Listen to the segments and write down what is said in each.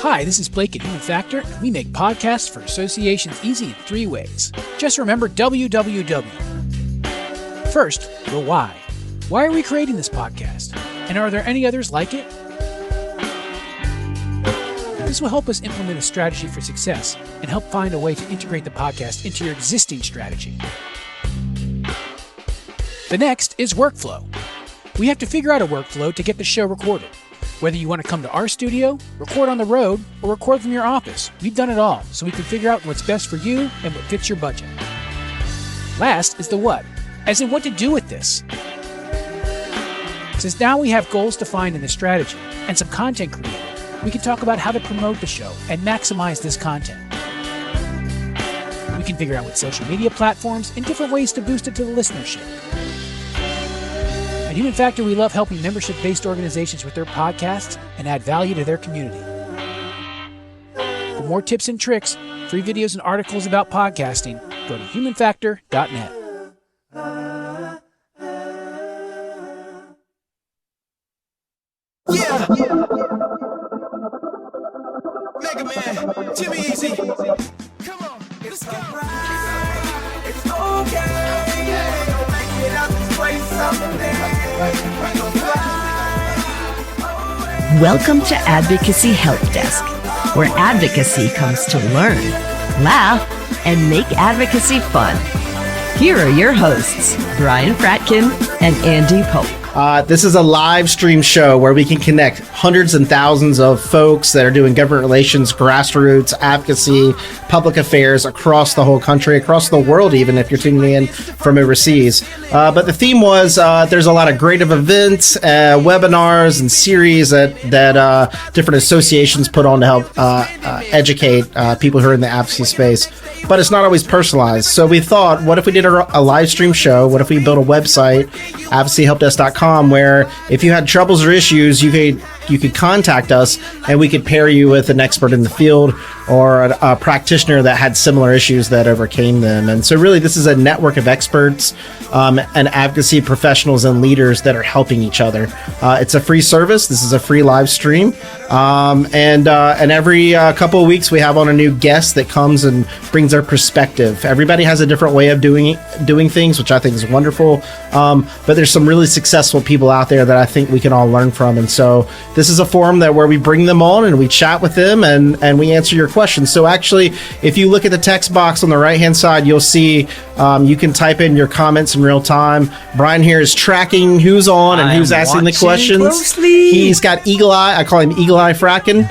Hi, this is Blake at Human Factor, and we make podcasts for associations easy in 3 ways. Just remember WWW. First, the why. Why are we creating this podcast? And are there any others like it? This will help us implement a strategy for success and help find a way to integrate the podcast into your existing strategy. The next is workflow. We have to figure out a workflow to get the show recorded. Whether you want to come to our studio, record on the road, or record from your office, we've done it all, so we can figure out what's best for you and what fits your budget. Last is the what, as in what to do with this. Since now we have goals defined in the strategy and some content created, we can talk about how to promote the show and maximize this content. We can figure out what social media platforms and different ways to boost it to the listenership. At Human Factor, we love helping membership-based organizations with their podcasts and add value to their community. For more tips and tricks, free videos and articles about podcasting, go to humanfactor.net. Yeah. Mega Man, Jimmy Easy. Come on, let's go. It's okay. Make it out this place someday. Welcome to Advocacy Help Desk, where advocacy comes to learn, laugh, and make advocacy fun. Here are your hosts, Brian Fratkin and Andy Pope. This is a live stream show where we can connect hundreds and thousands of folks that are doing government relations, grassroots, advocacy, public affairs across the whole country, across the world, even if you're tuning in from overseas. But the theme was there's a lot of great events, webinars, and series that different associations put on to help educate people who are in the advocacy space. But it's not always personalized. So we thought, what if we did a live stream show? What if we built a website, advocacyhelpdesk.com, where if you had troubles or issues, you could contact us and we could pair you with an expert in the field or a practitioner that had similar issues that overcame them. And so really this is a network of experts and advocacy professionals and leaders that are helping each other. It's a free service. This is a free live stream. And every couple of weeks we have on a new guest that comes and brings their perspective. Everybody has a different way of doing things, which I think is wonderful. But there's some really successful people out there that I think we can all learn from. And so this is a forum where we bring them on and we chat with them and we answer your questions. So actually, if you look at the text box on the right-hand side, you'll see you can type in your comments in real time. Brian here is tracking who's on and who's asking the questions. Closely. He's got eagle eye. I call him Eagle Eye Fracken.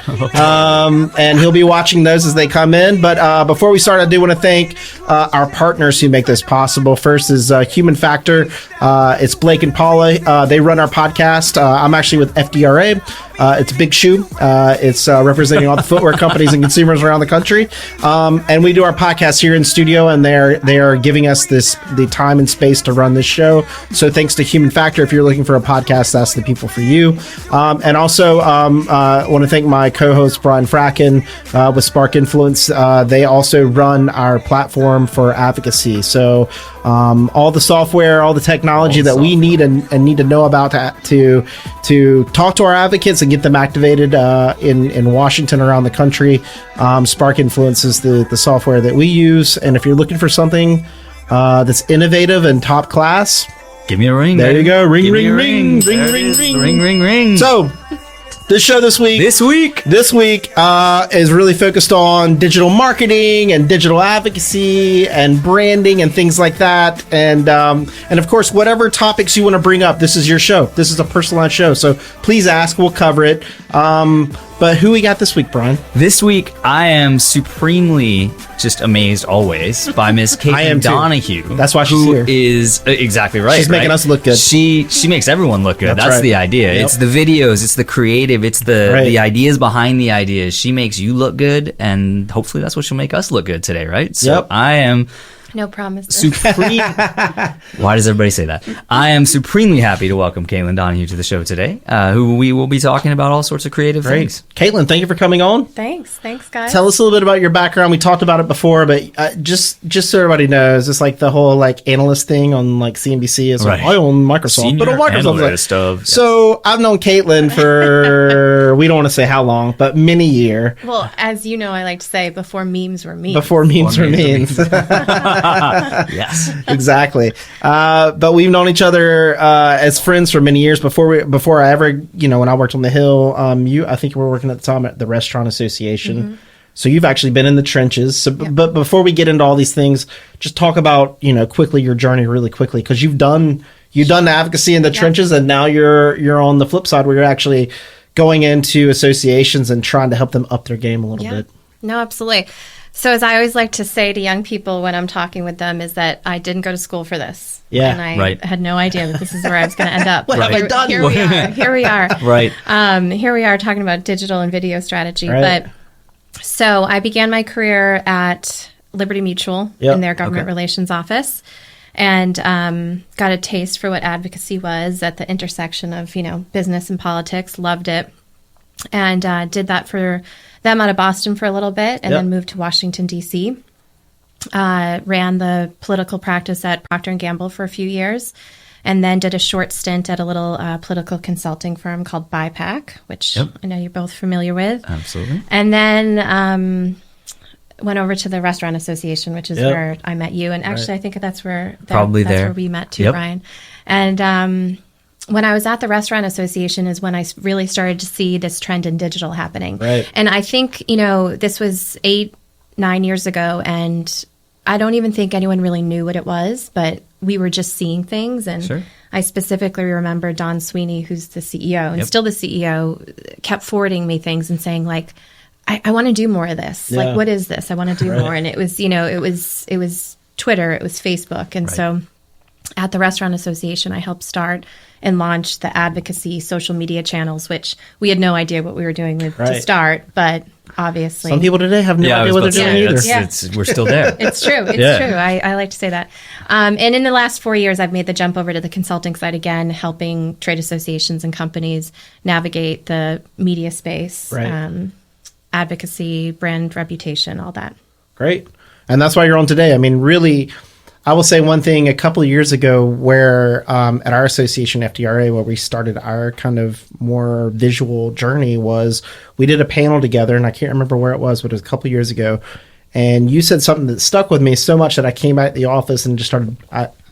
And he'll be watching those as they come in. But before we start, I do want to thank our partners who make this possible. First is Human Factor. It's Blake and Paula. They run our podcast. I'm actually with FDRA. It's a big shoe. It's representing all the footwear companies and consumers around the country. And we do our podcast here in studio, and they are giving us the time and space to run this show. So thanks to Human Factor. If you're looking for a podcast, that's the people for you. And also I want to thank my co-host Brian Fracken with Spark Influence. They also run our platform for advocacy. So all the software, all the technology that we need and need to know about to talk to our advocates and get them activated in Washington, around the country. Spark Influence is the software that we use. And if you're looking for something that's innovative and top class, give me a ring. There baby. you go. Ring, give ring, ring, ring, ring, ring, ring. So this show this week is really focused on digital marketing and digital advocacy and branding and things like that. And of course, whatever topics you want to bring up, this is your show. This is a personalized show. So please ask, we'll cover it. But who we got this week, Brian? This week, I am supremely just amazed always by Miss Caitlin Donahue. That's why she's here. Who is exactly right. She's making us look good. She makes everyone look good. That's right. The idea. Yep. It's the videos. It's the creative. It's the ideas behind the ideas. She makes you look good, and hopefully that's what she'll make us look good today, right? So I am No promises. Supreme. Why does everybody say that? I am supremely happy to welcome Caitlin Donahue to the show today, who we will be talking about all sorts of creative things. Caitlin, thank you for coming on. Thanks, guys. Tell us a little bit about your background. We talked about it before, but just so everybody knows, it's like the whole like analyst thing on like CNBC is like, I own Microsoft, Senior but on Microsoft analyst of, So I've known Caitlin for we don't want to say how long, but many year. Well, as you know, I like to say before memes were memes. Before memes were memes. Yes, exactly. But we've known each other as friends for many years before I ever, when I worked on the Hill. I think you were working at the time at the Restaurant Association. Mm-hmm. So you've actually been in the trenches. So, yep. But before we get into all these things, just talk about quickly your journey really quickly, because you've done advocacy in the trenches, and now you're on the flip side where you're actually going into associations and trying to help them up their game a little bit. No, absolutely. So as I always like to say to young people when I'm talking with them is that I didn't go to school for this. Yeah. And I had no idea that this is where I was going to end up. What have I done? Here we are. Right. Here we are talking about digital and video strategy. Right. But so I began my career at Liberty Mutual in their government relations office, and got a taste for what advocacy was at the intersection of, business and politics. Loved it. And did that for them out of Boston for a little bit, and then moved to Washington, D.C. Ran the political practice at Procter & Gamble for a few years, and then did a short stint at a little political consulting firm called BIPAC, which I know you're both familiar with. Absolutely. And then went over to the Restaurant Association, which is where I met you. And actually, I think that's where where we met too, Ryan. And when I was at the Restaurant Association is when I really started to see this trend in digital happening. Right. And I think, this was 8-9 years ago, and I don't even think anyone really knew what it was, but we were just seeing things. And I specifically remember Don Sweeney, who's the CEO and still the CEO, kept forwarding me things and saying, like, I want to do more of this. Yeah. Like, what is this? I want to do more. And it was, it was Twitter, it was Facebook. And so at the Restaurant Association, I helped start and launch the Advocacy social media channels, which we had no idea what we were doing with to start, but obviously. Some people today have no idea what they're doing either. We're still there. It's true. It's true. I like to say that. And in the last 4 years, I've made the jump over to the consulting side again, helping trade associations and companies navigate the media space, advocacy, brand reputation, all that. Great. And that's why you're on today. I mean, really, I will say one thing a couple of years ago where at our association, FDRA, where we started our kind of more visual journey was we did a panel together, and I can't remember where it was, but it was a couple of years ago. And you said something that stuck with me so much that I came back to the office and just started,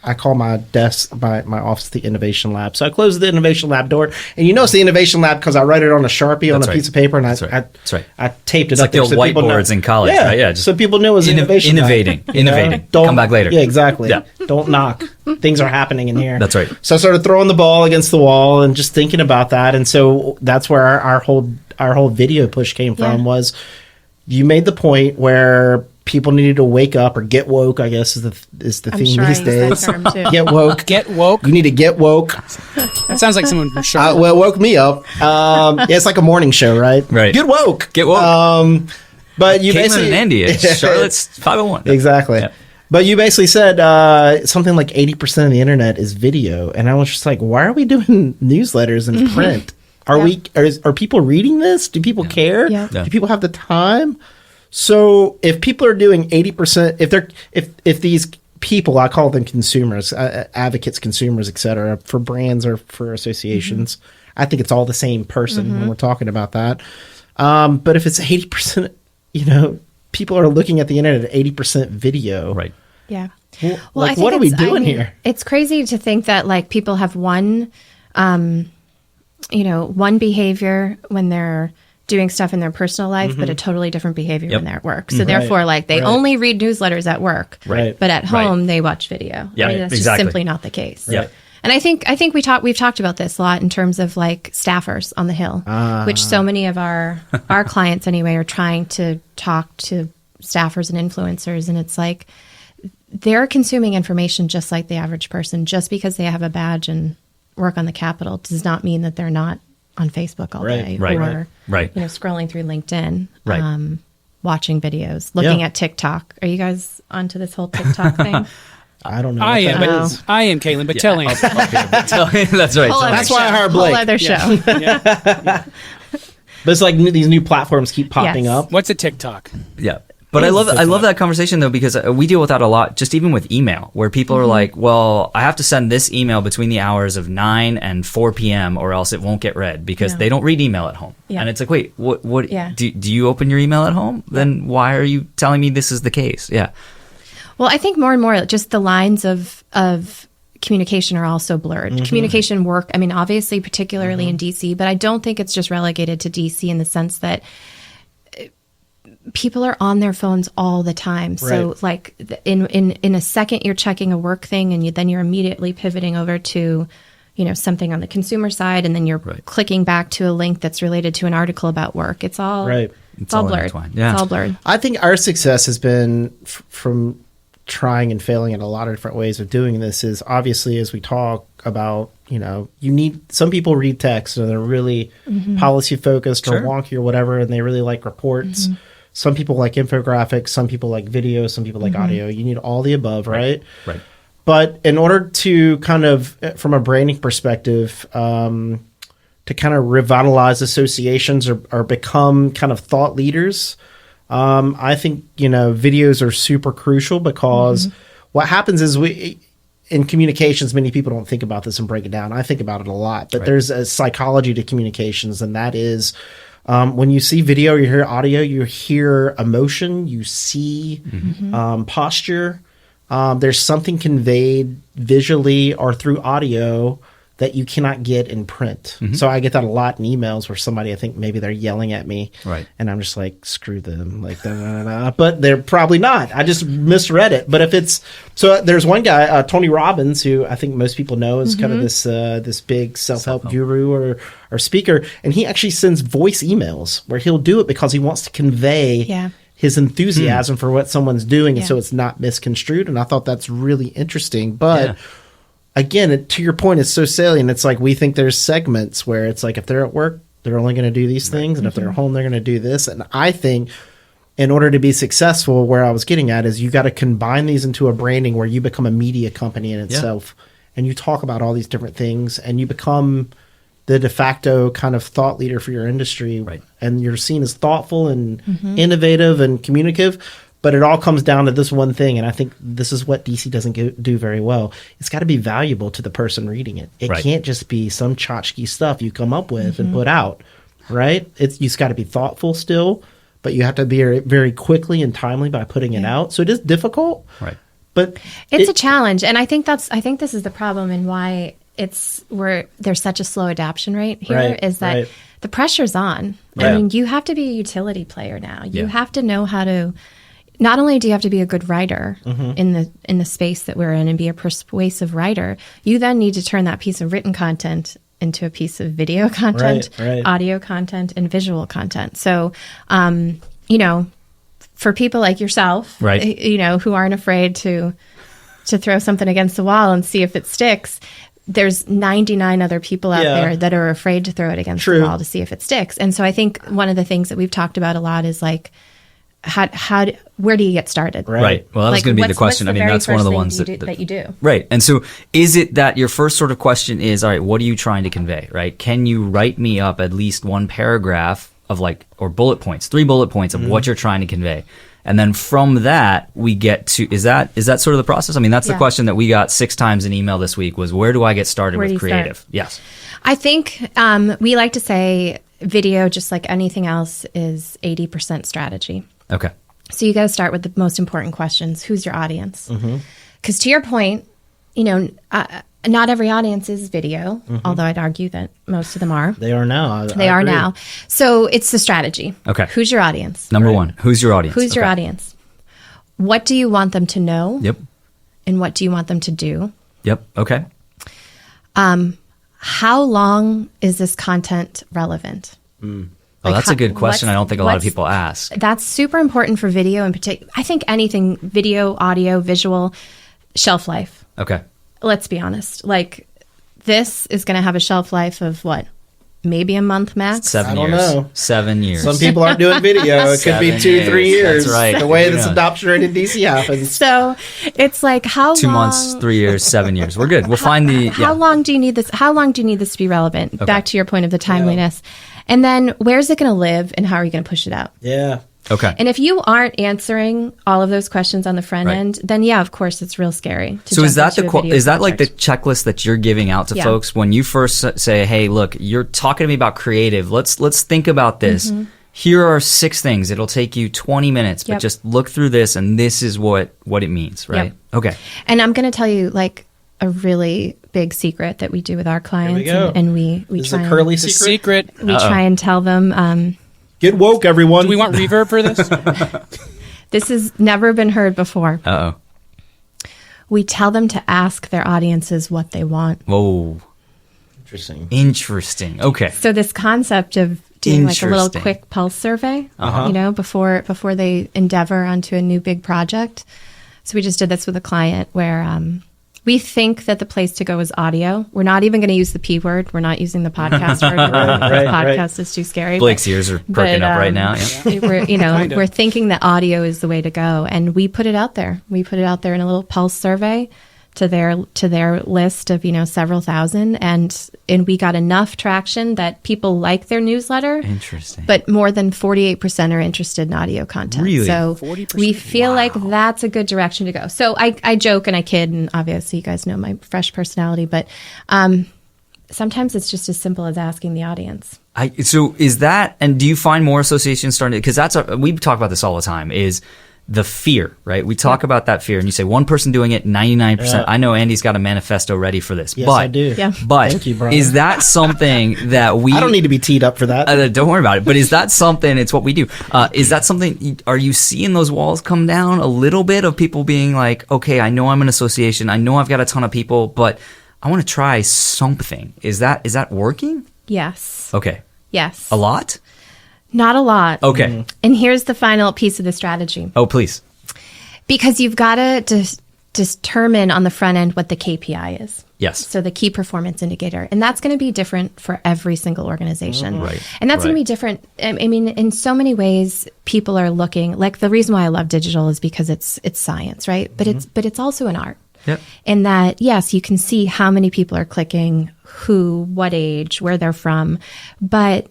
I call my desk, my office, the Innovation Lab. So I closed the Innovation Lab door, and it's the Innovation Lab because I write it on a Sharpie on a piece of paper, and I taped it up. It's like the old whiteboards in college, right? Yeah, so people knew it was Innovation Lab. Innovating. Come back later. Yeah, exactly. Yeah. Don't knock. Things are happening in here. That's right. So I started throwing the ball against the wall and just thinking about that, and so that's where our whole video push came from. Was you made the point where people needed to wake up or get woke, I guess is the theme these days. Get woke. Get woke. You need to get woke. That sounds like someone from Charlotte. Well, woke me up. It's like a morning show, right? Right. Get woke. Get woke. But you Caitlin basically and Andy, it's Charlotte's 501. Exactly. Yeah. But you basically said something like 80% of the internet is video, and I was just like, why are we doing newsletters in print? Are people reading this? Do people care? Yeah. Do people have the time? So if people are doing 80%, if these people, I call them consumers, advocates, consumers, et cetera, for brands or for associations, I think it's all the same person when we're talking about that. But if it's 80%, people are looking at the internet at 80% video. Right. Yeah. Well, what are we doing here? It's crazy to think that like people have one behavior when they're doing stuff in their personal life, but a totally different behavior when they're at work. So therefore, like they only read newsletters at work, but at home they watch video. Yeah, right? That's just simply not the case. Yeah. And I think we've talked about this a lot in terms of like staffers on the Hill, which so many of our clients anyway are trying to talk to staffers and influencers, and it's like they're consuming information just like the average person. Just because they have a badge and work on the Capitol does not mean that they're not on Facebook all day or scrolling through LinkedIn. Right. watching videos, looking at TikTok. Are you guys onto this whole TikTok thing? I don't know. I what am, that but is. I am, Caitlin. But tell Andy. That's right. That's why I hired Blake. Whole other show. But it's like these new platforms keep popping Yes. up. What's a TikTok? Yeah. But I love that conversation though, because we deal with that a lot, just even with email, where people are like, well, I have to send this email between the hours of 9 and 4 p.m. or else it won't get read, because they don't read email at home. Yeah. And it's like, wait, what Yeah. do you open your email at home? Then why are you telling me this is the case? Yeah. Well, I think more and more just the lines of communication are also blurred. Communication work, I mean, obviously, particularly in DC, but I don't think it's just relegated to DC in the sense that people are on their phones all the time. So Right. like in a second, you're checking a work thing and then you're immediately pivoting over to, something on the consumer side. And then you're clicking back to a link that's related to an article about work. It's all, it's all blurred. intertwined. Yeah. It's all blurred. I think our success has been from trying and failing in a lot of different ways of doing this. Is obviously, as we talk about, you need, some people read text and they're really policy focused or wonky or whatever, and they really like reports. Some people like infographics, some people like video, some people like audio. You need all the above, right? Right. But in order to kind of, from a branding perspective, to kind of revitalize associations or become kind of thought leaders, I think, videos are super crucial, because what happens is in communications, many people don't think about this and break it down. I think about it a lot, but there's a psychology to communications, and that is, when you see video, you hear audio, you hear emotion, you see posture. There's something conveyed visually or through audio that you cannot get in print. So I get that a lot in emails where somebody, I think maybe they're yelling at me, and I'm just like, screw them, like, but they're probably not. I just misread it. But if it's, so there's one guy, Tony Robbins, who I think most people know is kind of this big self-help guru or speaker, and he actually sends voice emails where he'll do it because he wants to convey his enthusiasm for what someone's doing, and so it's not misconstrued. And I thought that's really interesting. But again, to your point, it's so salient. It's like, we think there's segments where it's like, if they're at work, they're only going to do these things, and if they're at home, they're going to do this. And I think in order to be successful, where I was getting at is, you got to combine these into a branding where you become a media company in itself, and you talk about all these different things, and you become the de facto kind of thought leader for your industry, and you're seen as thoughtful and innovative and communicative. But it all comes down to this one thing, and I think this is what DC doesn't do very well. It's got to be valuable to the person reading it. It can't just be some tchotchke stuff you come up with and put out, right? You've got to be thoughtful still, but you have to be very quickly and timely by putting it out. So it is difficult, but it's a challenge, and I think this is the problem, and why where there's such a slow adoption rate here is that the pressure's on. I mean, you have to be a utility player now. You have to know how to. Not only do you have to be a good writer in the space that we're in and be a persuasive writer, you then need to turn that piece of written content into a piece of video content, audio content, and visual content. So, for people like yourself, who aren't afraid to throw something against the wall and see if it sticks, there's 99 other people out there that are afraid to throw it against the wall to see if it sticks. And so I think one of the things that we've talked about a lot is like, where do you get started? Right. Well, that was going to be the question. I mean, that's one of the ones that you do. Right. And so is it that your first sort of question is, all right, what are you trying to convey, right? Can you write me up at least one paragraph of or bullet points, 3 bullet points of what you're trying to convey? And then from that, we get to, is that sort of the process? I mean, that's the question that we got 6 times in email this week was, where do I get started with creative? Yes. I think we like to say video, just like anything else, is 80% strategy. Okay. So you got to start with the most important questions. Who's your audience? Because to your point, not every audience is video, although I'd argue that most of them are. They are now. They are now. So it's the strategy. Okay. Who's your audience? Number one, who's your audience? Who's your audience? What do you want them to know? Yep. And what do you want them to do? Yep. Okay. How long is this content relevant? Oh, that's a good question. I don't think a lot of people ask. That's super important for video in particular. I think anything video, audio, visual, shelf life. Okay. Let's be honest. Like, this is going to have a shelf life of what? maybe a month max. 7 I don't years. know. 7 years. Some people aren't doing video. It could be 7 2-3 years. That's right. The way this Yeah. adoption rate in DC happens. So it's like how 2 long, months, 3 years, 7 years. We're good. We'll find the. how long do you need this? How long do you need this to be relevant? Back to your point of the timeliness. And then where's it going to live and how are you going to push it out? Yeah. Okay. And if you aren't answering all of those questions on the front end, then yeah, of course, it's real scary. So is that is that like the project. checklist that you're giving out to Yeah. folks when you first say, "Hey, look, you're talking to me about creative. Let's think about this. Here are 6 things. It'll take you 20 minutes, but Yep. just look through this, and this is what it means, right?" Yep. Okay. And I'm going to tell you like a really big secret that we do with our clients, go. and we This is try a curly The secret. secret. we try and tell them. Get woke, everyone. Do we want reverb for this? This has never been heard before. Uh-oh. We tell them to ask their audiences what they want. Whoa. Interesting. Interesting. Okay. So this concept of doing like a little Interesting. quick pulse survey, you know, before they endeavor onto a new big project. So we just did this with a client where we think that the place to go is audio. We're not even going to use the P word. We're not using the podcast word. right, Podcast is too scary. Blake's ears are perking up right now. Yeah. We're thinking that audio is the way to go, and we put it out there. We put it out there in a little pulse survey to their list of several thousand, and we got enough traction that people like their newsletter. Interesting. But more than 48% are interested in audio content. Really? So 40%? we feel like that's a good direction to go. So I joke and I kid, and obviously you guys know my fresh personality, but sometimes it's just as simple as asking the audience. So is that, and do you find more associations starting, because we talk about this all the time, is the fear, right? We talk about that fear, and you say one person doing it, 99%. Yeah. I know Andy's got a manifesto ready for this. Yes, but, I do. Yeah. But Thank you, Brian. is that something that we... I don't need to be teed up for that. don't worry about it. But is that something, it's what we do. Is that something, are you seeing those walls come down a little bit of people being like, okay, I know I'm an association. I know I've got a ton of people, but I want to try something. Is that working? Yes. Okay. Yes. A lot? Not a lot. Okay. And here's the final piece of the strategy. Oh, please. Because you've got to determine on the front end what the KPI is. Yes. So the key performance indicator. And that's going to be different for every single organization. Right. And that's going Right. to be different. I mean, in so many ways, people are looking, like the reason why I love digital is because it's science, right? But it's also an art. Yep. In that, yes, you can see how many people are clicking, who, what age, where they're from. But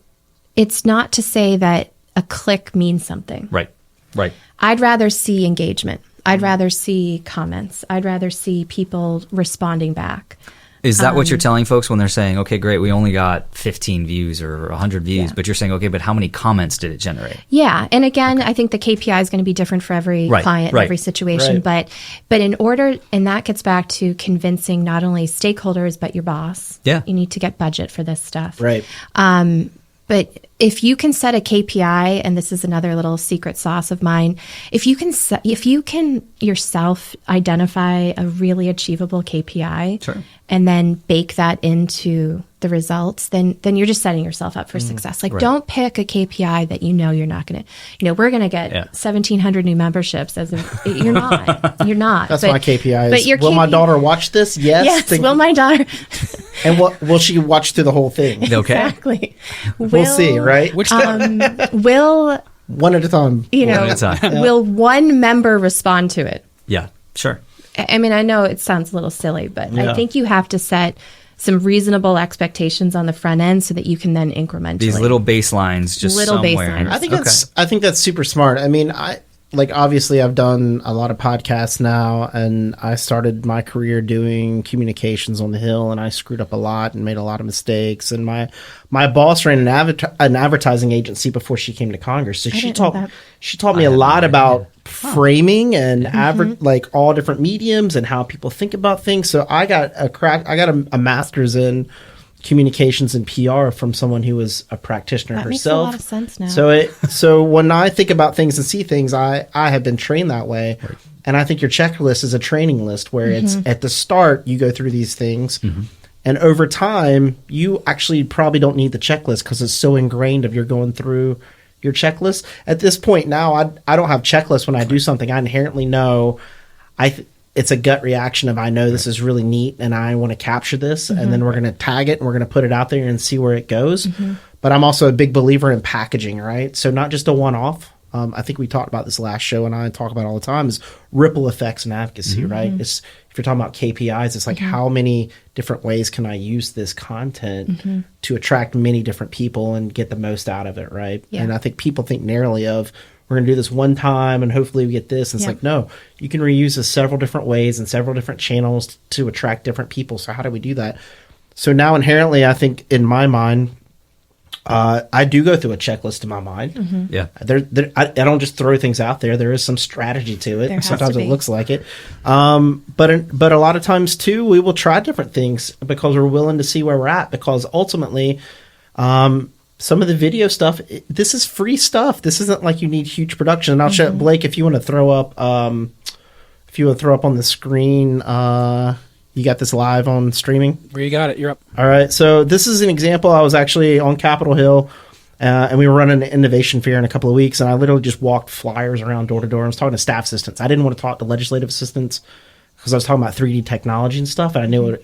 it's not to say that a click means something. Right. Right. I'd rather see engagement. I'd rather see comments. I'd rather see people responding back. Is that what you're telling folks when they're saying, okay, great, we only got 15 views or 100 views, Yeah. but you're saying, okay, but how many comments did it generate? Yeah. And again, I think the KPI is going to be different for every Right, client, right, every situation. right. But in order, and that gets back to convincing not only stakeholders, but your boss. Yeah. You need to get budget for this stuff. Right. But if you can set a KPI, and this is another little secret sauce of mine, if you can yourself identify a really achievable KPI, Sure. and then bake that into the results, then you're just setting yourself up for success. Like, right. don't pick a KPI that you're not going to. We're going to get 1,700 new memberships. You're not. You're not. That's But- my KPI. But Is, your will my KPI daughter watch this? Yes. Yes. Will my daughter? And will she watch through the whole thing? Okay. Exactly. We'll see, right? Which Will One at a time. One at a time. will one member respond to it? Yeah, sure. I mean, I know it sounds a little silly, but Yeah. I think you have to set some reasonable expectations on the front end so that you can then incrementally. These little baselines just Little somewhere. baselines. I think that's super smart. I mean, obviously I've done a lot of podcasts now, and I started my career doing communications on the Hill, and I screwed up a lot and made a lot of mistakes. And my boss ran an advertising agency before she came to Congress, so she know that. taught me a lot about framing and like all different mediums and how people think about things. So I got a master's in communications and PR from someone who was a practitioner That makes a herself. lot of sense now. So when I think about things and see things, I have been trained that way. Right. And I think your checklist is a training list where it's at the start, you go through these things. And over time, you actually probably don't need the checklist because it's so ingrained of you're going through your checklist. At this point now, I don't have checklists when I do something. I inherently know it's a gut reaction of, I know this is really neat and I want to capture this, and then we're going to tag it and we're going to put it out there and see where it goes. But I'm also a big believer in packaging, right? So not just a one-off. I think we talked about this last show, and I talk about it all the time, is ripple effects in advocacy, right? It's, if you're talking about KPIs, it's like, how many different ways can I use this content to attract many different people and get the most out of it, right? Yeah. And I think people think narrowly of, we're going to do this one time and hopefully we get this. And it's like, no, you can reuse this several different ways and several different channels to attract different people. So how do we do that? So now inherently, I think in my mind, I do go through a checklist in my mind. Yeah. I don't just throw things out there. There is some strategy to it. There has Sometimes to it be. looks like it. But a lot of times too, we will try different things because we're willing to see where we're at, because ultimately, some of the video stuff, this is free stuff. This isn't like you need huge production. And I'll show Blake, if you want to throw up, on the screen, you got this live on streaming. Where you got it? You're up. All right. So this is an example. I was actually on Capitol Hill, and we were running an innovation fair in a couple of weeks, and I literally just walked flyers around door to door. I was talking to staff assistants. I didn't want to talk to legislative assistants because I was talking about 3D technology and stuff, and I knew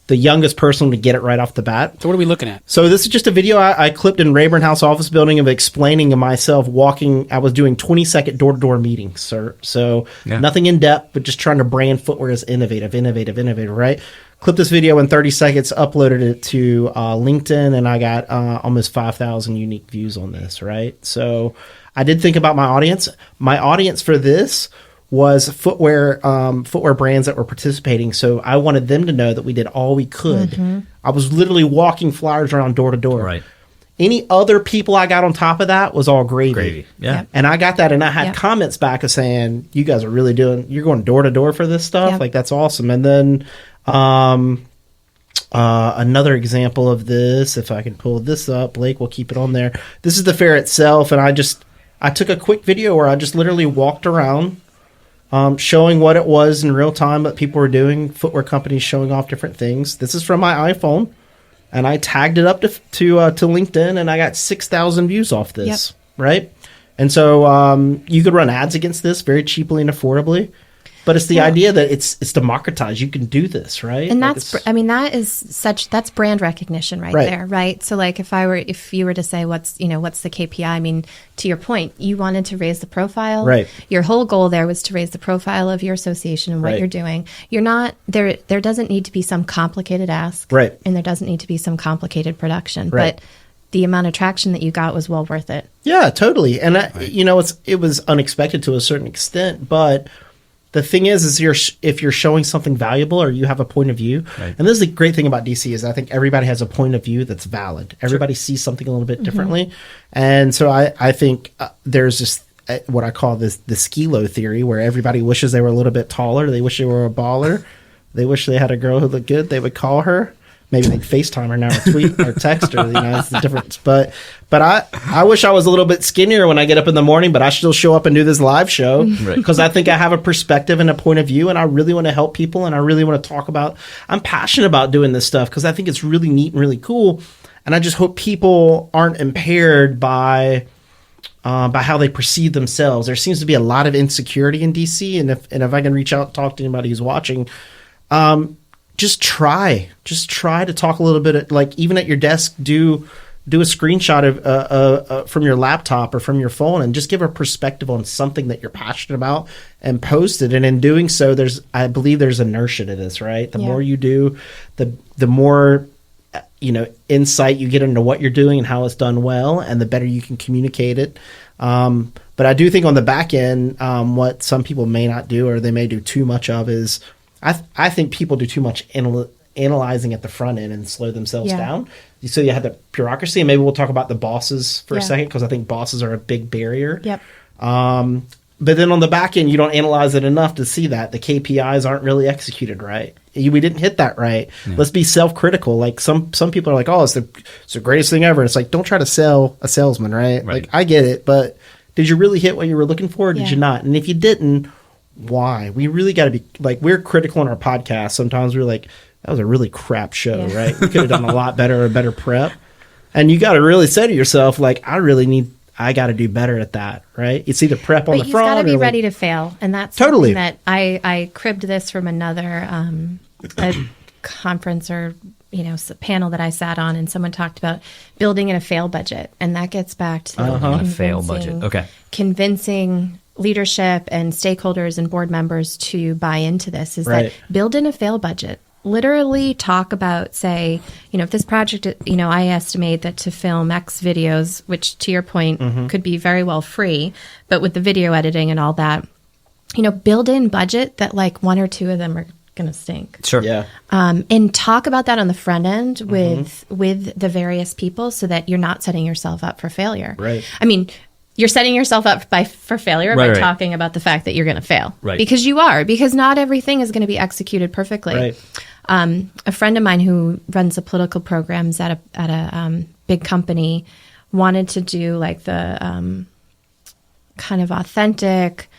the youngest person would get it right off the bat. So what are we looking at? So this is just a video I clipped in Rayburn House office building of explaining to myself walking. I was doing 20-second door-to-door meetings, sir. So nothing in depth, but just trying to brand footwear as innovative, right? Clipped this video in 30 seconds, uploaded it to LinkedIn, and I got almost 5,000 unique views on this, right? So I did think about my audience. My audience for this was footwear brands that were participating. So I wanted them to know that we did all we could. I was literally walking flyers around door to door. Right. Any other people I got on top of that was all gravy. Yeah. And I got that, and I had comments back of saying, you guys are really you're going door to door for this stuff. Yep. Like, that's awesome. And then another example of this, if I can pull this up, Blake will keep it on there. This is the fair itself. And I took a quick video where I just literally walked around, showing what it was in real time that people were doing, footwear companies showing off different things. This is from my iPhone, and I tagged it up to LinkedIn, and I got 6,000 views off this, right? And so you could run ads against this very cheaply and affordably. But it's the idea that it's democratized. You can do this, right? And like that's brand recognition right there, right? So like if you were to say what's the KPI, I mean, to your point, you wanted to raise the profile. Right. Your whole goal there was to raise the profile of your association and what you're doing. You're not there doesn't need to be some complicated ask. Right. And there doesn't need to be some complicated production. Right. But the amount of traction that you got was well worth it. Yeah, totally. And it was unexpected to a certain extent, but the thing is if you're showing something valuable or you have a point of view, and this is the great thing about DC is I think everybody has a point of view that's valid. Everybody sees something a little bit differently. And so I think there's this, what I call the skilo theory, where everybody wishes they were a little bit taller. They wish they were a baller. They wish they had a girl who looked good. They would call her. Maybe they'd FaceTime her now or tweet or text her. It's the difference. But I wish I was a little bit skinnier when I get up in the morning, but I still show up and do this live show because I think I have a perspective and a point of view, and I really want to help people, and I really want to talk about. I'm passionate about doing this stuff because I think it's really neat and really cool, and I just hope people aren't impaired by how they perceive themselves. There seems to be a lot of insecurity in DC, and if I can reach out and talk to anybody who's watching. Just try to talk a little bit, like even at your desk, do a screenshot of from your laptop or from your phone and just give a perspective on something that you're passionate about and post it. And in doing so, I believe there's inertia to this, right? The more you do, the more insight you get into what you're doing and how it's done well, and the better you can communicate it. But I do think on the back end, what some people may not do, or they may do too much of, is I think people do too much analyzing at the front end and slow themselves down. So you have the bureaucracy, and maybe we'll talk about the bosses for a second, because I think bosses are a big barrier. Yep. But then on the back end, you don't analyze it enough to see that the KPIs aren't really executed right. We didn't hit that right. Yeah. Let's be self-critical. Like some people are like, oh, it's the greatest thing ever. It's like, don't try to sell a salesman, right? Like, I get it, but did you really hit what you were looking for, or did you not? And if you didn't, why? We really got to be like, we're critical in our podcast. Sometimes we're like, that was a really crap show, right? We could have done a lot better, or better prep. And you got to really say to yourself, like, I really need I got to do better at that, right? It's either prep on the front. But you've got to be or ready to fail, and that's Totally. something that I cribbed this from another a conference or panel that I sat on, and someone talked about building in a fail budget, and that gets back to A fail budget. Okay. Convincing leadership and stakeholders and board members to buy into this is Right. that build in a fail budget. Literally talk about, say, if this project, I estimate that to film X videos, which to your point could be very well free, but with the video editing and all that, build in budget that like one or two of them are going to stink. Sure. Yeah. And talk about that on the front end with the various people so that you're not setting yourself up for failure. Right. I mean, you're setting yourself up for failure by Right. talking about the fact that you're going to fail. Right. Because you are, because not everything is going to be executed perfectly. Right. A friend of mine who runs the political programs at a big company wanted to do like the kind of authentic.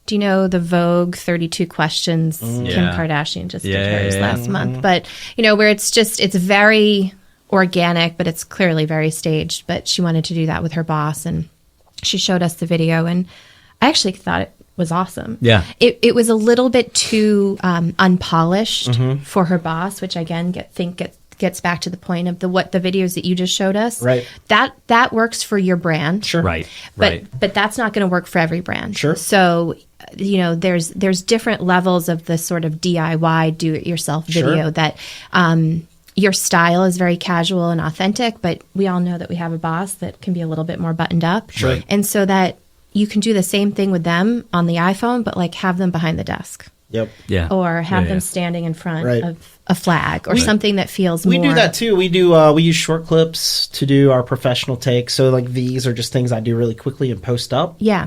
Do you know the Vogue 32 questions? Kim Yeah. Kardashian just Yeah, did hers yeah, yeah. last month. But, where it's very organic, but it's clearly very staged. But she wanted to do that with her boss, and she showed us the video, and I actually thought it was awesome. Yeah. It was a little bit too unpolished for her boss, which again gets back to the point of what the videos that you just showed us. Right. That works for your brand. Sure. Right. But Right. but that's not going to work for every brand. Sure. So there's different levels of the sort of DIY do it yourself video Sure. that your style is very casual and authentic, but we all know that we have a boss that can be a little bit more buttoned up. Sure. And so that you can do the same thing with them on the iPhone, but like have them behind the desk Yep. Yeah. or have Yeah, them yeah. standing in front Right. of a flag or something that feels We more. do that too. We do. We use short clips to do our professional takes. So like these are just things I do really quickly and post up. Yeah.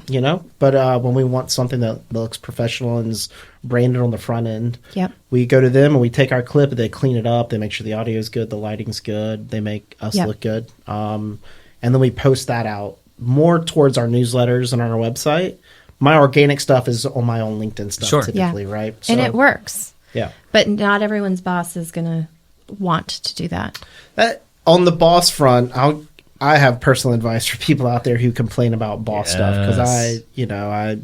But when we want something that looks professional and is branded on the front end, Yep. we go to them and we take our clip. They clean it up. They make sure the audio is good, the lighting's good. They make us Yep. look good. And then we post that out more towards our newsletters and on our website. My organic stuff is on my own LinkedIn stuff Sure. typically, Yeah. right? And it works. Yeah. But not everyone's boss is going to want to do that. On the boss front, I have personal advice for people out there who complain about boss stuff because I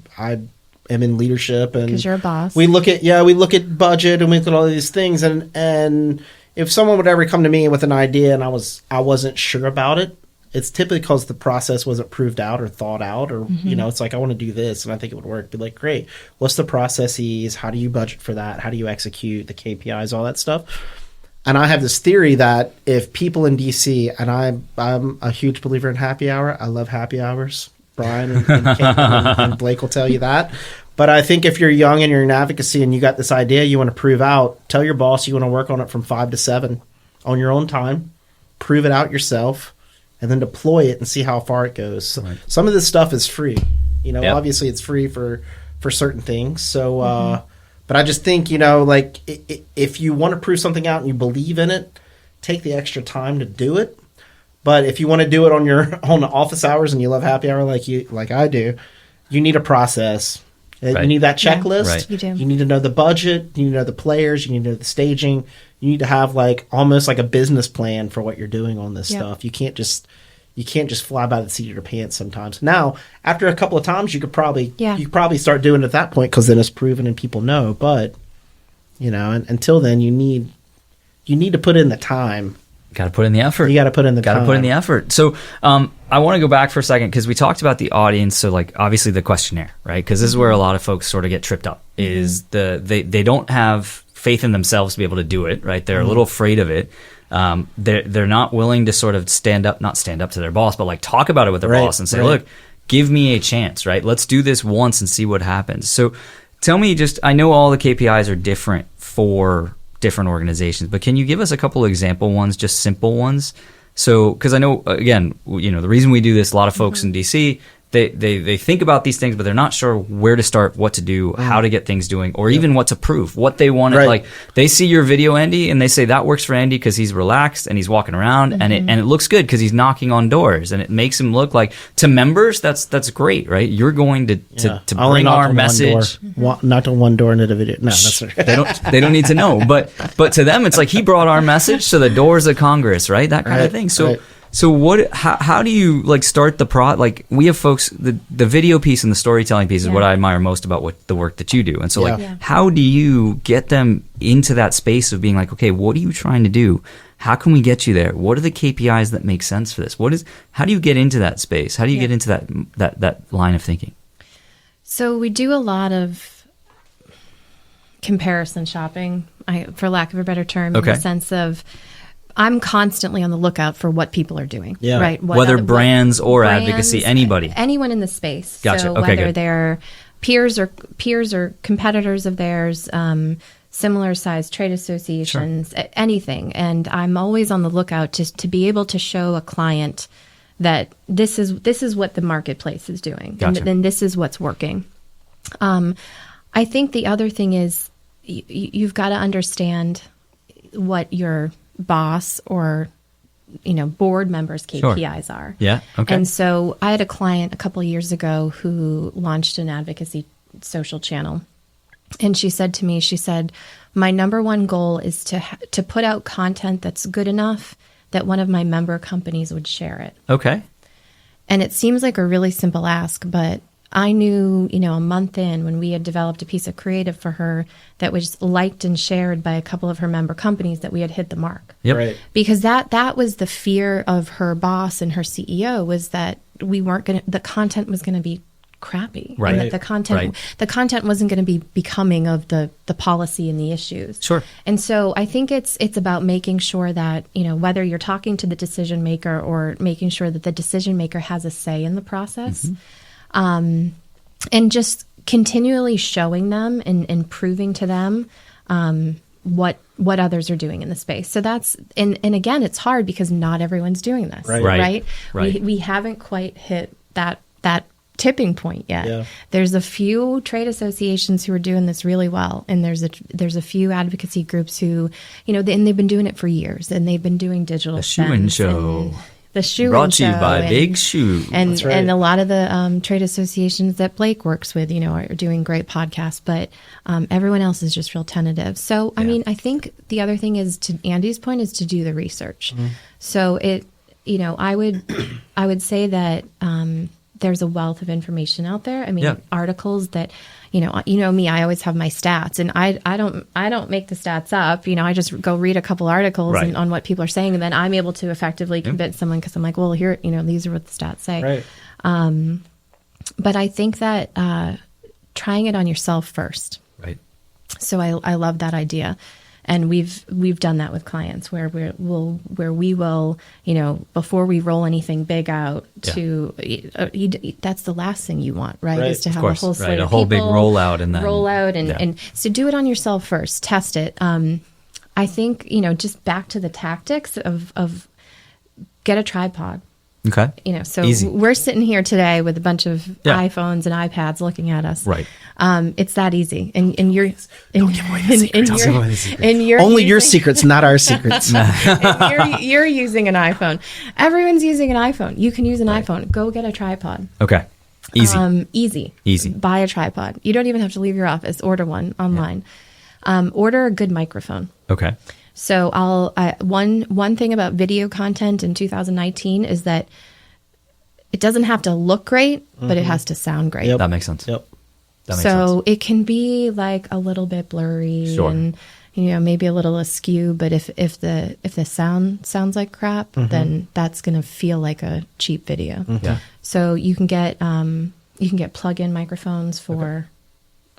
am in leadership and 'Cause you're a boss. We look at budget and we look at all these things and if someone would ever come to me with an idea and I wasn't sure about it, it's typically because the process wasn't proved out or thought out or, it's like, I want to do this and I think it would work. Be like, great. What's the processes? How do you budget for that? How do you execute the KPIs, all that stuff? And I have this theory that if people in DC, and I'm a huge believer in happy hour. I love happy hours. Brian and Caitlin and Blake will tell you that. But I think if you're young and you're in advocacy and you got this idea you want to prove out, tell your boss you want to work on it from 5 to 7 on your own time. Prove it out yourself. And then deploy it and see how far it goes. Right. Some of this stuff is free. Yep. Obviously it's free for certain things. So, but I just think, like if you want to prove something out and you believe in it, take the extra time to do it. But if you want to do it on your own office hours and you love happy hour like I do, you need a process. Right. You need that checklist. Right. You do. You need to know the budget. You need to know the players. You need to know the staging. You need to have almost like a business plan for what you're doing on this Yep. stuff. You can't just fly by the seat of your pants sometimes. Now, after a couple of times, you could probably start doing it at that point because then it's proven and people know. But until then, you need to put in the time. Got to put in the effort. You got to put in the time. Got to put in the effort. So I want to go back for a second because we talked about the audience. So obviously the questionnaire, right? Because this is where a lot of folks sort of get tripped up. Is they don't have faith in themselves to be able to do it, right? They're a little afraid of it. They're not willing to sort of not stand up to their boss, but talk about it with their boss and say, look, give me a chance, right? Let's do this once and see what happens. So tell me I know all the KPIs are different for different organizations, but can you give us a couple of example ones, just simple ones? So, because I know, again, the reason we do this, a lot of folks in DC, they think about these things, but they're not sure where to start, what to do, how to get things doing, or even what to prove, what they want. Right. They see your video, Andy, and they say that works for Andy because he's relaxed and he's walking around, and it looks good because he's knocking on doors, and it makes him look like to members that's great, right? You're going to I only bring knocked our on message. Knocked on one door and did a video. No, that's right. They don't need to know, but to them it's like he brought our message to the doors of Congress, right? That kind of thing. So. Right. So how do you like start the like we have folks, the video piece and the storytelling piece is what I admire most about the work that you do. And so how do you get them into that space of being like, okay, what are you trying to do? How can we get you there? What are the KPIs that make sense for this? How do you get into that space? How do you get into that line of thinking? So we do a lot of comparison shopping, for lack of a better term, in the sense of I'm constantly on the lookout for what people are doing. Yeah. Right. Whether brands or advocacy, anybody. Anyone in the space. Gotcha. So okay, whether they're peers or competitors of theirs, similar sized trade associations, anything. And I'm always on the lookout to be able to show a client that this is what the marketplace is doing. Gotcha. And this is what's working. I think the other thing is you've got to understand what your boss or board members' KPIs are. Yeah. Okay. And so I had a client a couple of years ago who launched an advocacy social channel, and she said to me, my number one goal is to put out content that's good enough that one of my member companies would share it. Okay. And it seems like a really simple ask, but I knew, a month in when we had developed a piece of creative for her that was liked and shared by a couple of her member companies that we had hit the mark. Yep. Right. Because that was the fear of her boss and her CEO, was that the content was going to be crappy. Right. And that the content wasn't going to be becoming of the policy and the issues. Sure. And so I think it's about making sure that, whether you're talking to the decision maker or making sure that the decision maker has a say in the process. And just continually showing them and proving to them what others are doing in the space. So that's and again, it's hard because not everyone's doing this, right? We haven't quite hit that tipping point yet. Yeah. There's a few trade associations who are doing this really well, and there's a few advocacy groups who, and they've been doing it for years, and they've been doing digital. The Shoe-In Show. The Shoe-In Brought to you Show by Big Shoe. And a lot of the trade associations that Blake works with, are doing great podcasts, but everyone else is just real tentative. So, I mean, I think the other thing is, to Andy's point, is to do the research. Mm-hmm. So I would say that there's a wealth of information out there. I mean, articles that, me, I always have my stats, and I don't make the stats up. I just go read a couple articles on what people are saying, and then I'm able to effectively convince someone, because I'm like, well, here, these are what the stats say. Right. But I think that trying it on yourself first. Right. So I love that idea. And we've done that with clients where we will, before we roll anything big out, that's the last thing you want, right? Is to have a whole slate of whole people big rollout, and then and so do it on yourself first, test it. I think just back to the tactics of get a tripod. Okay. So easy. We're sitting here today with a bunch of iPhones and iPads looking at us. Right. It's that easy. And you're Don't give away the secrets. Don't give away the secrets. And you're only your secrets, not our secrets. and you're using an iPhone. Everyone's using an iPhone. You can use an iPhone. Go get a tripod. Okay. Easy. Easy. Buy a tripod. You don't even have to leave your office. Order one online. Order a good microphone. Okay. So one thing about video content in 2019 is that it doesn't have to look great, but it has to sound great. Yep. That makes sense. Yep. That makes so sense. It can be like a little bit blurry and maybe a little askew, but if the sound sounds like crap, then that's going to feel like a cheap video. Mm-hmm. Yeah. So you can get plug-in microphones for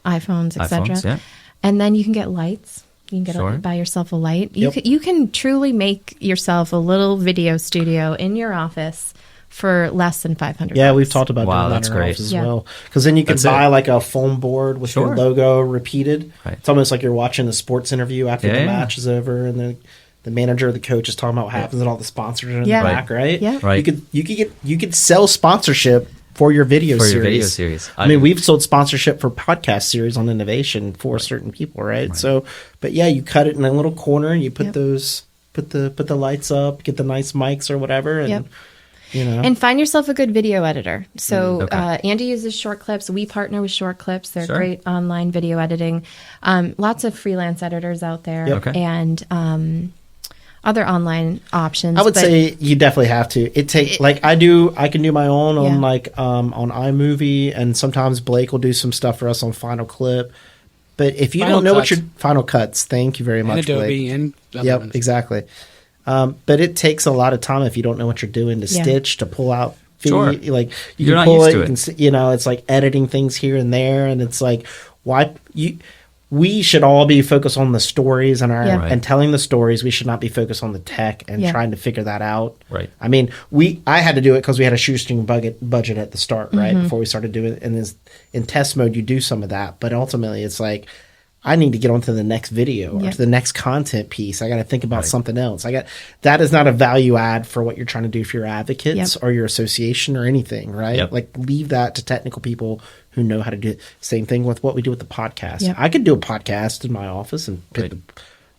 iPhones, etc. Yeah. And then you can get lights. You can buy yourself a light. You can truly make yourself a little video studio in your office for less than $500. Yeah, we've talked about doing that that's in our great. office as well. Because then you can buy like a foam board with your logo repeated. Right. It's almost like you're watching a sports interview after the match is over, and the manager or the coach is talking about what happens, and all the sponsors are in the back, right? Yeah. Right. You could sell sponsorship for your video series. I mean, we've sold sponsorship for podcast series on innovation for certain people, right? So, but yeah, you cut it in a little corner, and you put put the lights up, get the nice mics or whatever, and and find yourself a good video editor. So Andy uses Short Clips. We partner with Short Clips. They're great online video editing. Lots of freelance editors out there, and other online options. I would say you definitely have to. I can do my own on on iMovie, and sometimes Blake will do some stuff for us on Final Clip. But if you don't know what your Final Cuts, thank you very much, and Adobe, Blake. and yep, ones. Exactly. But it takes a lot of time if you don't know what you're doing to stitch, to pull out. Sure. Like you You're can not pull used it, to and, it's like editing things here and there, and it's like we should all be focused on the stories and and telling the stories. We should not be focused on the tech and trying to figure that out. Right. I mean, I had to do it because we had a shoestring budget at the start, right? Before we started doing it. And in test mode, you do some of that, but ultimately it's like, I need to get on to the next video or to the next content piece. I got to think about something else. That is not a value add for what you're trying to do for your advocates or your association or anything, right? Yep. Like leave that to technical people who know how to do it. Same thing with what we do with the podcast. Yep. I could do a podcast in my office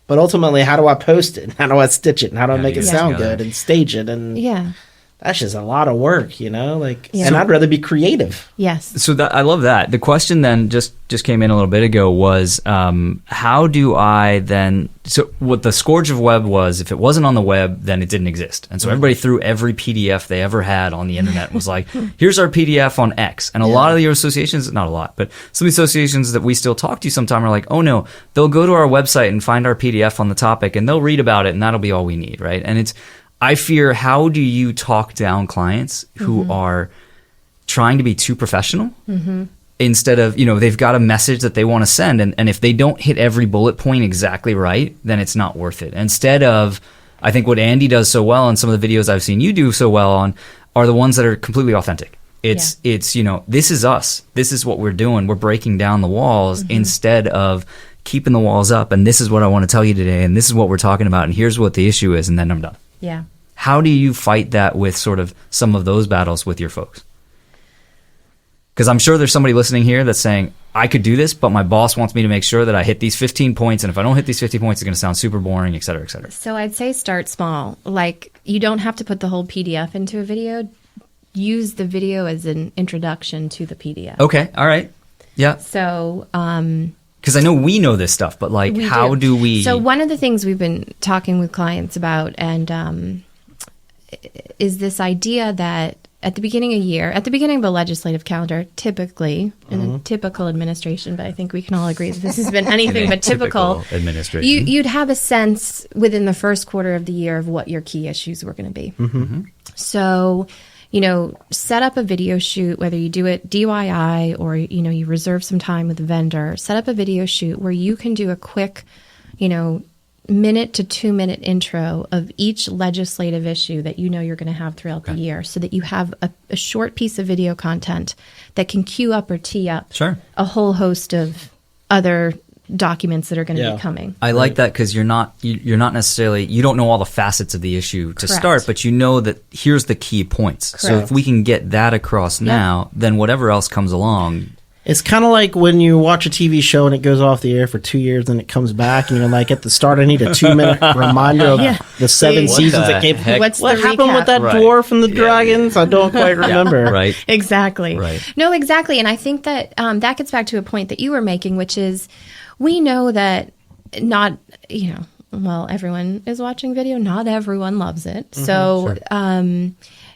but ultimately, how do I post it? How do I stitch it? And how do I make it sound good and stage it? And that's just a lot of work, and I'd rather be creative. Yes. So I love that. The question then just came in a little bit ago was, how do I then, so what the scourge of web was, if it wasn't on the web, then it didn't exist. And so everybody threw every PDF they ever had on the internet and was like, here's our PDF on X. And a lot of your associations, not a lot, but some of the associations that we still talk to sometime are like, oh no, they'll go to our website and find our PDF on the topic and they'll read about it and that'll be all we need, right? And I fear, how do you talk down clients who are trying to be too professional instead of, they've got a message that they want to send. And if they don't hit every bullet point exactly right, then it's not worth it. Instead of, I think what Andy does so well and some of the videos I've seen you do so well on are the ones that are completely authentic. It's this is us. This is what we're doing. We're breaking down the walls instead of keeping the walls up. And this is what I want to tell you today. And this is what we're talking about. And here's what the issue is. And then I'm done. Yeah. How do you fight that with sort of some of those battles with your folks? Because I'm sure there's somebody listening here that's saying, I could do this, but my boss wants me to make sure that I hit these 15 points. And if I don't hit these 15 points, it's going to sound super boring, et cetera, et cetera. So I'd say start small. Like, you don't have to put the whole PDF into a video. Use the video as an introduction to the PDF. Okay. All right. Yeah. So, because I know we know this stuff, but how do we? So one of the things we've been talking with clients about, and is this idea that at the beginning of the legislative calendar, typically in a typical administration, but I think we can all agree that this has been anything but typical administration. You'd have a sense within the first quarter of the year of what your key issues were going to be. So, set up a video shoot, whether you do it DIY or, you reserve some time with a vendor, set up a video shoot where you can do a quick, minute to 2 minute intro of each legislative issue that you're going to have throughout the year, so that you have a short piece of video content that can queue up or tee up a whole host of other documents that are going to be coming. I like that, because you're not necessarily, you don't know all the facets of the issue to start, but you know that here's the key points. So if we can get that across now, then whatever else comes along. It's kind of like when you watch a TV show and it goes off the air for 2 years and it comes back, and you're like, at the start, I need a 2-minute reminder of the 7 seasons that came. What happened with that dwarf and the dragons? I don't quite remember. Right. Exactly. Right. No, exactly. And I think that that gets back to a point that you were making, which is, we know that not, everyone is watching video. Not everyone loves it. So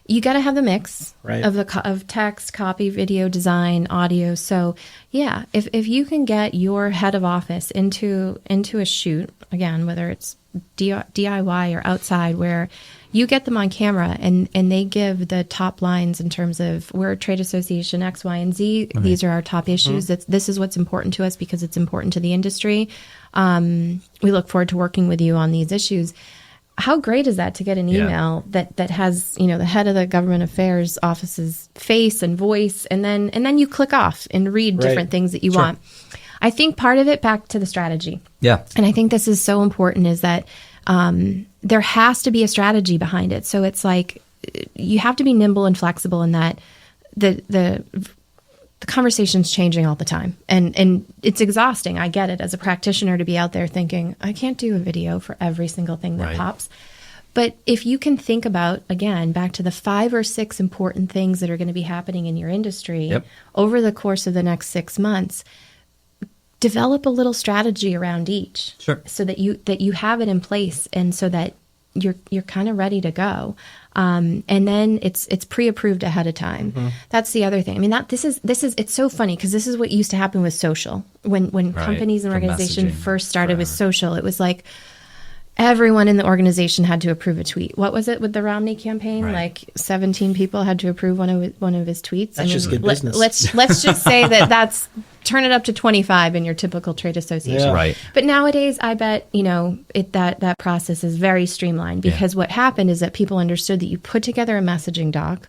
you got to have the mix of text, copy, video, design, audio. So if you can get your head of office into a shoot, again, whether it's DIY or outside, where you get them on camera and they give the top lines in terms of, we're a trade association X, Y, and Z. These are our top issues. This is what's important to us because it's important to the industry. We look forward to working with you on these issues. How great is that to get an email that has, the head of the government affairs office's face and voice, and then you click off and read different things that you want. I think part of it, back to the strategy. Yeah. And I think this is so important, is that there has to be a strategy behind it. So it's like, you have to be nimble and flexible in that the conversation's changing all the time. And it's exhausting. I get it, as a practitioner, to be out there thinking, I can't do a video for every single thing that pops. But if you can think about, again, back to the 5 or 6 important things that are going to be happening in your industry over the course of the next 6 months, develop a little strategy around each, so that you have it in place, and so that you're kind of ready to go. And then it's pre-approved ahead of time. That's the other thing. I mean, this is it's so funny because this is what used to happen with social. When companies and The organizations messaging first started with forever. social, it was like everyone in the organization had to approve a tweet. What was it with the Romney campaign? Right. Like 17 people had to approve one of his tweets. That's just good business. Let's just say that's turn it up to 25 in your typical trade association. Yeah. Right. But nowadays, I bet, that process is very streamlined because what happened is that people understood that you put together a messaging doc,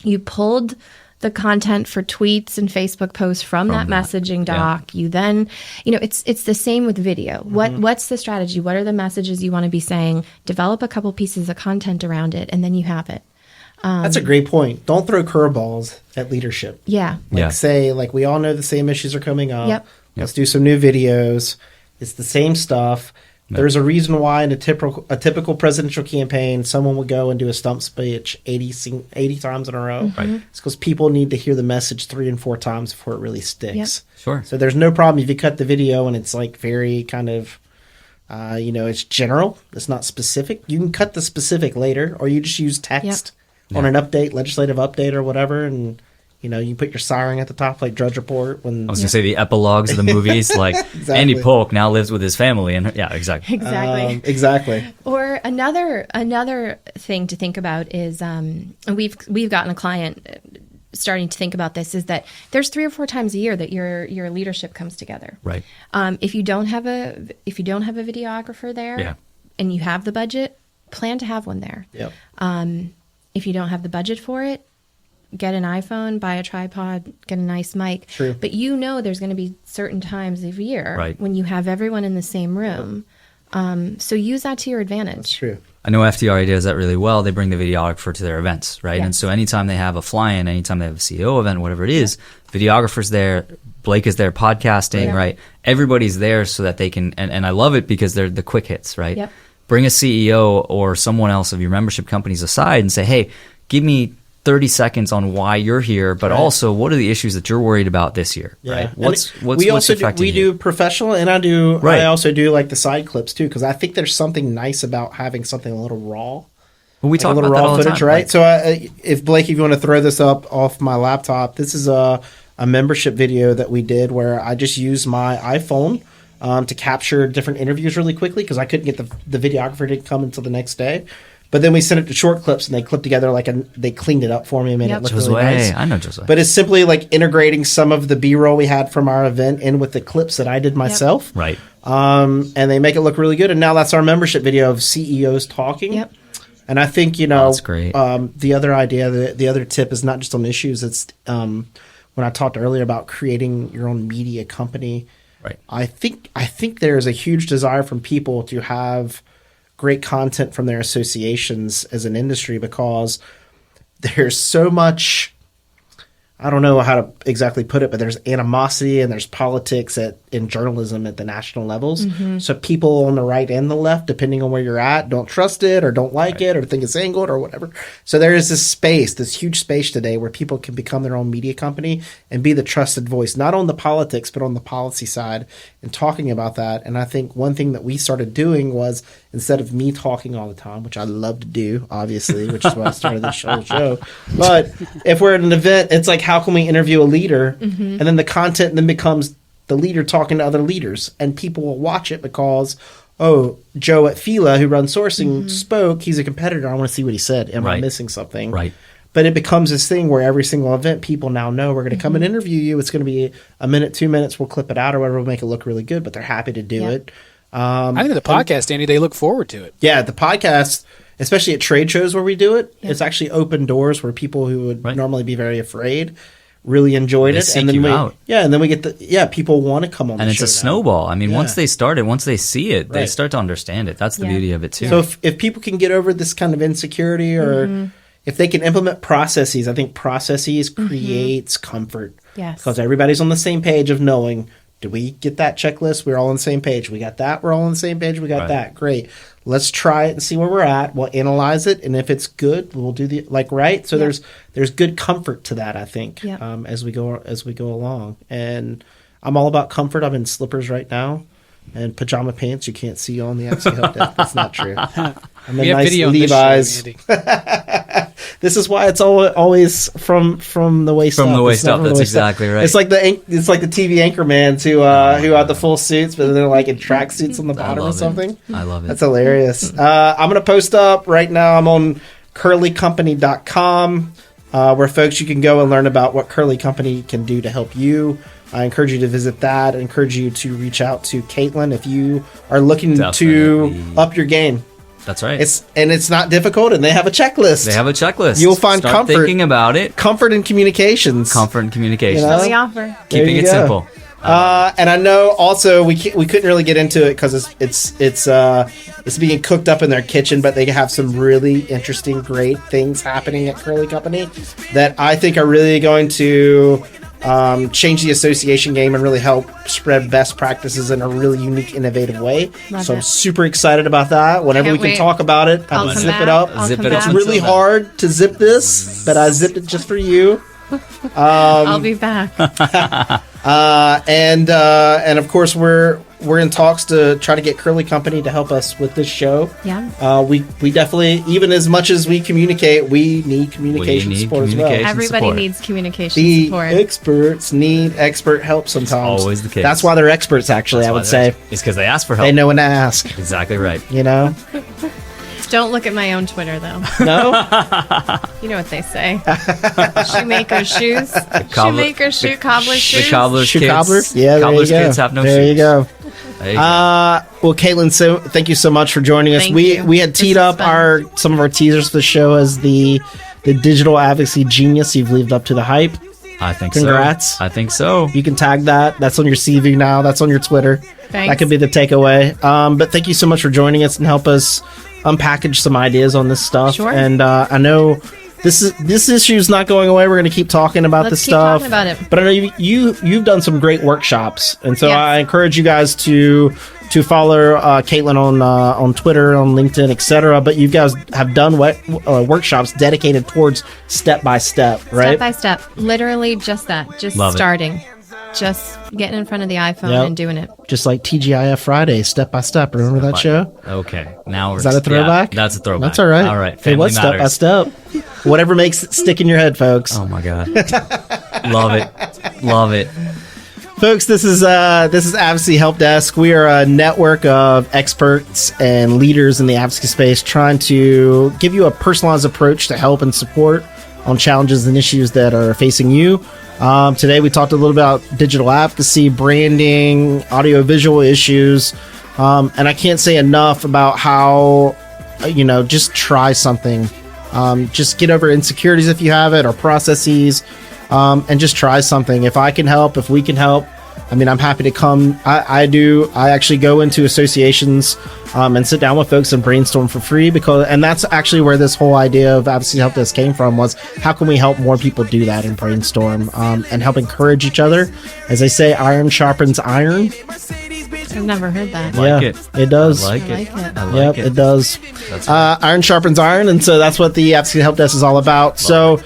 you pulled the content for tweets and Facebook posts from that messaging doc. You then, it's the same with video. What's the strategy? What are the messages you want to be saying? Develop a couple pieces of content around it, and then you have it. That's a great point. Don't throw curveballs at leadership. Yeah. Say, we all know the same issues are coming up. Yep. Let's do some new videos. It's the same stuff. There's a reason why in a typical presidential campaign, someone would go and do a stump speech 80 times in a row. Right. It's because people need to hear the message 3 and 4 times before it really sticks. Yep. Sure. So there's no problem if you cut the video and it's very kind of, it's general. It's not specific. You can cut the specific later, or you just use text on an update, legislative update or whatever, and you put your siren at the top like Drudge Report. I was gonna say the epilogues of the movies, like Exactly. Andy Polk now lives with his family, and exactly. Exactly. Exactly. Or another thing to think about is, and we've gotten a client starting to think about this, is that there's 3 or 4 times a year that your leadership comes together. Right. If you don't have a videographer there, and you have the budget, plan to have one there. Yep. If you don't have the budget for it, get an iPhone, buy a tripod, get a nice mic. True. But there's going to be certain times of year when you have everyone in the same room. So use that to your advantage. That's true. I know FDRA does that really well. They bring the videographer to their events, right? Yes. And so anytime they have a fly-in, anytime they have a CEO event, whatever it is, videographer's there, Blake is there podcasting, right? Everybody's there so that they can, and I love it because they're the quick hits, right? Yep. Bring a CEO or someone else of your membership companies aside and say, hey, give me 30 seconds on why you're here, but also what are the issues that you're worried about this year, right? What's affecting we you? do professional, and I also do the side clips too, because I think there's something nice about having something a little raw. Well, we talk a little about that raw all the footage, time, right? So if you want to throw this up off my laptop, this is a membership video that we did where I just used my iPhone to capture different interviews really quickly because I couldn't get the videographer didn't come until the next day. But then we sent it to short clips and they clipped together they cleaned it up for me and made it look really nice. I know Josue. But it's simply integrating some of the B-roll we had from our event in with the clips that I did myself. Right. And they make it look really good. And now that's our membership video of CEOs talking. Yep. And I think, that's great. The other idea, the other tip is not just on issues. It's when I talked earlier about creating your own media company. Right. I think there is a huge desire from people to have great content from their associations as an industry because there's so much, I don't know how to exactly put it, but there's animosity and there's politics in journalism at the national levels. Mm-hmm. So people on the right and the left, depending on where you're at, don't trust it or don't like it or think it's angled or whatever. So there is this huge space today where people can become their own media company and be the trusted voice, not on the politics, but on the policy side and talking about that. And I think one thing that we started doing was instead of me talking all the time, which I love to do, obviously, which is why I started this show. But if we're at an event, it's like, how can we interview a leader? And then the content then becomes the leader talking to other leaders. And people will watch it because, Joe at Fila, who runs sourcing, spoke. He's a competitor. I want to see what he said. Am I missing something? Right. But it becomes this thing where every single event, people now know we're going to come and interview you. It's going to be a minute, 2 minutes. We'll clip it out or whatever. We'll make it look really good. But they're happy to do it. I think the podcast, Andy, they look forward to it. Yeah, the podcast, especially at trade shows where we do it, it's actually open doors where people who would normally be very afraid really enjoyed it. Seek and then you out. and then we get people want to come on And the it's show a now. snowball. I mean, once they start it, once they see it, they start to understand it. That's the beauty of it, too. So if people can get over this kind of insecurity or if they can implement processes, I think processes creates comfort. Yes. Because everybody's on the same page of knowing, did we get that checklist? We're all on the same page. We got that. We're all on the same page. We got that. Great. Let's try it and see where we're at. We'll analyze it. And if it's good, we'll do So there's good comfort to that, I think, as we go along. And I'm all about comfort. I'm in slippers right now. and pajama pants. You can't see on the Advocacy Help Desk. That's not true. I'm in We have nice video on Levi's. this show, Andy. This is why it's always from the waist up. From the waist It's not up. from the That's waist up. exactly right. It's like the TV anchormans who have the full suits, but they're like in track suits on the bottom or love it. something. I love it. That's hilarious. I'm gonna post up right now. I'm on curlycompany.com, where folks you can go and learn about what Curly Company can do to help you. I encourage you to visit that. I encourage you to reach out to Caitlin if you are looking to Definitely. up your game. That's right. It's not difficult, and they have a checklist. They have a checklist. You'll find Start comfort. thinking about it. Comfort in communications. Comfort and communication. You know? We offer. There Keeping you it go. simple. And I know also we couldn't really get into it because it's being cooked up in their kitchen, but they have some really interesting, great things happening at Curly Company that I think are really going to change the association game and really help spread best practices in a really unique, innovative way. Love So I'm it. super excited about that. Whenever Can't we can wait. talk about it, I I'll will come zip back. it up. I'll Zip come it up back. It's really until then. hard to zip this, but I zipped it just for you. I'll be back. And of course we're in talks to try to get Curly Company to help us with this show. Yeah. We definitely, even as much as we communicate, we need communication We need support as communication. well. Everybody support. needs communication The support. experts need expert help sometimes. always the case. That's why they're experts. Actually, I would say It's because they ask for help. they know when to ask. Exactly right. You know, Don't look at my own Twitter, though. no. You know what they say. Shoemaker's shoes. cobbler- Shoemaker's shoe. Cobbler's shoes. The cobbler's Shoe kids. cobbler. Yeah, there cobbler's you go. kids have no there shoes. you go. There you go. Well, Caitlin, so thank you so much for joining us. Thank we you. we had This teed was up fun. some of our teasers for the show as the digital advocacy genius. You've lived up to the hype. I think Congrats. so. I think so. You can tag that. That's on your CV now. That's on your Twitter. Thanks. That could be the takeaway. But thank you so much for joining us and help us unpackage some ideas on this stuff. Sure. And I know this issue is not going away. We're going to keep talking about Let's this keep stuff. talking about it. But I know you've done some great workshops, and so Yes. I encourage you guys to follow Caitlin on Twitter, on LinkedIn, etc. But you guys have done workshops dedicated towards step by step, right? Step by step. Literally just that. Just Love it. starting. Just getting in front of the iPhone Yep. and doing it. Just like TGIF Friday, step by step. Remember that show? Okay. Now we're Is that a throwback? Yeah, that's a throwback. That's all right. All right. Hey, Family what's step by matters. step? Whatever makes it stick in your head, folks. Oh my god. Love it. Love it. Folks, this is Advocacy Help Desk. We are a network of experts and leaders in the advocacy space trying to give you a personalized approach to help and support on challenges and issues that are facing you. Today we talked a little about digital advocacy, branding, audio-visual issues, and I can't say enough about how, just try something. Just get over insecurities if you have it, or processes, and just try something. If I can help, if we can help, I'm happy to come. I actually go into associations and sit down with folks and brainstorm for free, and that's actually where this whole idea of Advocacy Help Desk came from, was how can we help more people do that and brainstorm and help encourage each other. As they say, iron sharpens iron. I've never heard that. Like yeah, it. it does. I like I it. like it. I like Yep, it. it does. That's right. Iron sharpens iron, and so that's what the Advocacy Help Desk is all about. So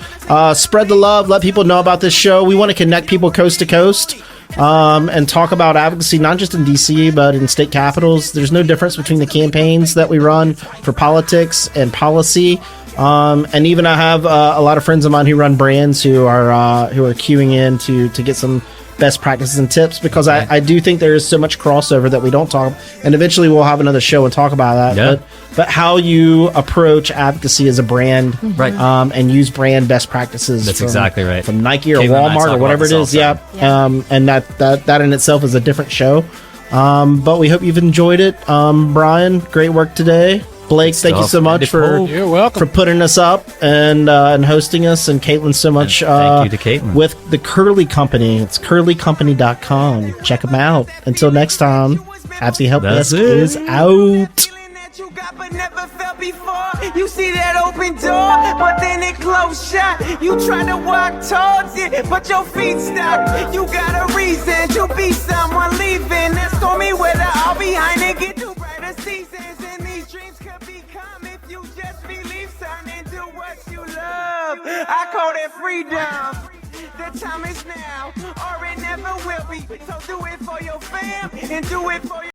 spread the love, let people know about this show. We want to connect people coast to coast and talk about advocacy, not just in DC, but in state capitals. There's no difference between the campaigns that we run for politics and policy. And even I have a lot of friends of mine who run brands who are queuing in to get some best practices and tips, because I do think there is so much crossover that we don't talk, and eventually we'll have another show and talk about that. Yeah. But how you approach advocacy as a brand, Right. and use brand best practices. That's exactly right. From Nike or Caitlin and I Walmart talk or whatever it about is. this all Yeah. the time. And that in itself is a different show. But we hope you've enjoyed it. Brian, great work today. Blake, thank you stuff. so much Andy for Poe. You're welcome. for putting us up and hosting us, and Caitlin so much. And thank you to Caitlin. With the Curly Company. It's curlycompany.com. Check them out. Until next time, Advocacy Help That's Desk it. is out. That you got but never felt before. You see that open door, but then it closed shut. You try to walk towards it, but your feet stuck. You got a reason to be someone leaving. That stormy weather all behind it. Get to brighter seasons, and these dreams could become if you just believe, son, and do what you love. I call that freedom. The time is now, or it never will be. So do it for your fam and do it for your